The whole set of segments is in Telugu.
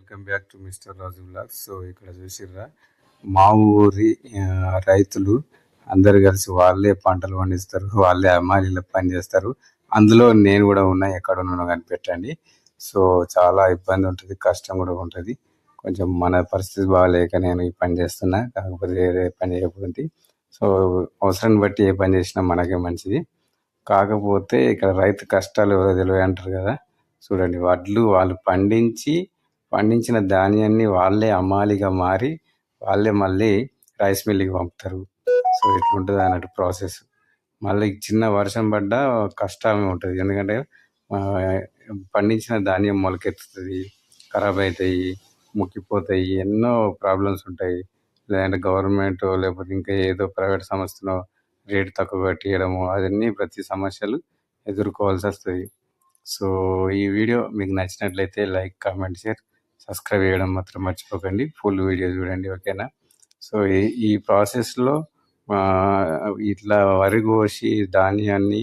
Welcome back to Mister Raju blogs. So ఇక్కడ చూసిర్రా మా ఊరి రైతులు అందరు కలిసి వాళ్ళే పంటలు పండిస్తారు, వాళ్ళే అమ్మాయిల పని చేస్తారు. అందులో నేను కూడా ఉన్నా, ఎక్కడ ఉన్నానో కనిపెట్టండి. సో చాలా ఇబ్బంది ఉంటుంది, కష్టం కూడా ఉంటుంది. కొంచెం మన పరిస్థితి బాగాలేక నేను ఈ పని చేస్తున్నా, కాకపోతే వేరే పని చేయకపోతే. సో అవసరాన్ని బట్టి ఏ పని చేసినా మనకే మంచిది. కాకపోతే ఇక్కడ రైతు కష్టాలు ఎవరో తెలియ అంటారు కదా. చూడండి, వడ్లు వాళ్ళు పండించిన ధాన్యాన్ని వాళ్ళే అమ్మాలిగా మారి వాళ్ళే మళ్ళీ రైస్ మిల్లుకి పంపుతారు. సో ఇట్లుంటుంది అన్నట్టు ప్రాసెస్. మళ్ళీ చిన్న వర్షం పడ్డా కష్టమే ఉంటుంది, ఎందుకంటే ఆ, పండించిన ధాన్యం మొలకెత్తుతుంది, ఖరాబ్ అవుతాయి, ముక్కిపోతాయి, ఎన్నో ప్రాబ్లమ్స్ ఉంటాయి. లేదంటే గవర్నమెంట్ లేకపోతే ఇంకా ఏదో ప్రైవేట్ సంస్థలో రేటు తక్కువ కట్టియడము, అవన్నీ ప్రతి సమస్యలు ఎదుర్కోవాల్సి వస్తుంది. సో ఈ వీడియో మీకు నచ్చినట్లయితే లైక్, కామెంట్, షేర్, సబ్స్క్రైబ్ చేయడం మాత్రం మర్చిపోకండి. ఫుల్ వీడియో చూడండి, ఓకేనా. సో ఈ ప్రాసెస్లో ఇట్లా వరి కోసి ధాన్యాన్ని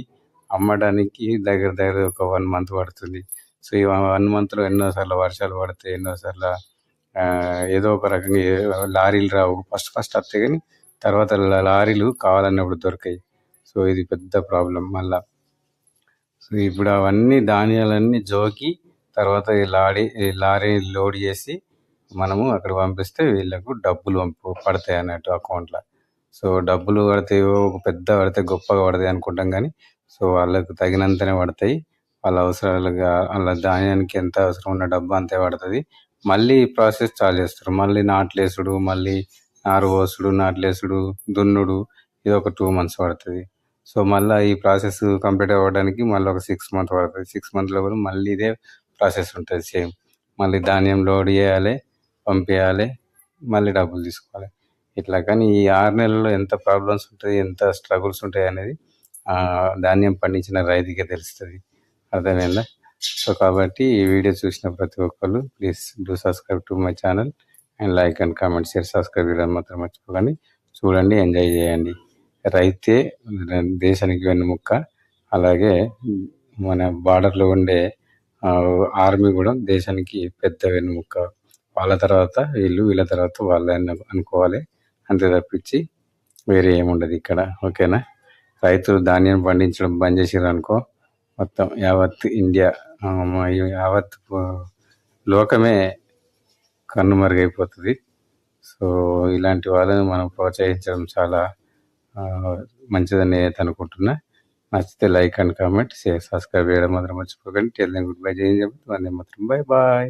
అమ్మడానికి దగ్గర దగ్గర ఒక 1 మంత్ పడుతుంది. సో ఈ 1 మంత్లో ఎన్నోసార్లు వర్షాలు పడతాయి, ఎన్నోసార్లు ఏదో ఒక రకంగా లారీలు రావు. ఫస్ట్ వస్తాయి కానీ తర్వాత లారీలు కావాలన్నప్పుడు దొరకాయి. సో ఇది పెద్ద ప్రాబ్లం మళ్ళా. సో ఇప్పుడు అవన్నీ ధాన్యాలన్నీ జోకి తర్వాత ఈ లారీ లోడ్ చేసి మనము అక్కడ పంపిస్తే వీళ్ళకు డబ్బులు పడతాయి అన్నట్టు అకౌంట్లో. సో డబ్బులు పడతాయో పెద్ద పడతాయి, గొప్పగా పడతాయి అనుకుంటాం కానీ సో వాళ్ళకు తగినంతనే పడతాయి. వాళ్ళ అవసరాలుగా వాళ్ళ ధాన్యానికి ఎంత అవసరం ఉన్న డబ్బు అంతే పడుతుంది. మళ్ళీ ప్రాసెస్ చాలు చేస్తారు. మళ్ళీ నాట్లేసుడు, మళ్ళీ నారు పోసుడు, నాట్లేసుడు, దున్నుడు, ఇది ఒక 2 మంత్స్ పడుతుంది. సో మళ్ళీ ఈ ప్రాసెస్ కంప్లీట్ అవ్వడానికి మళ్ళీ ఒక 6 మంత్ పడుతుంది. 6 మంత్లో కూడా మళ్ళీ ఇదే ప్రాసెస్ ఉంటుంది సేమ్. మళ్ళీ ధాన్యం లోడ్ చేయాలి, పంపించాలి, మళ్ళీ డబ్బులు తీసుకోవాలి ఇట్లా. కానీ ఈ 6 నెలల్లో ఎంత ప్రాబ్లమ్స్ ఉంటాయి, ఎంత స్ట్రగుల్స్ ఉంటాయి అనేది ధాన్యం పండించిన రైతుకే తెలుస్తుంది. అర్థమైందా? సో కాబట్టి ఈ వీడియో చూసిన ప్రతి ఒక్కరు please do subscribe to my channel and like and comment, share, subscribe చేయడం మాత్రం మర్చిపోకండి. చూడండి, ఎంజాయ్ చేయండి. రైతే దేశానికి వెన్నుముక్క. అలాగే మన బార్డర్లో ఉండే ఆర్మీ కూడా దేశానికి పెద్ద వెన్నుముక్క. వాళ్ళ తర్వాత వీళ్ళ తర్వాత వాళ్ళని అనుకోవాలి, అంతే తప్పించి వేరే ఏముండదు ఇక్కడ, ఓకేనా. రైతులు ధాన్యం పండించడం బంద్ చేసారు అనుకో, మొత్తం యావత్ ఇండియా, యావత్ లోకమే కన్నుమరుగైపోతుంది. సో ఇలాంటి వాళ్ళని మనం ప్రోత్సహించడం చాలా మంచిదని నేను అనుకుంటున్నా. నచ్చితే like and comment, share, subscribe చేయడం మాత్రం మర్చిపోకండి. Tell them good bye. Jai Hind. Vande Mataram. Bye bye.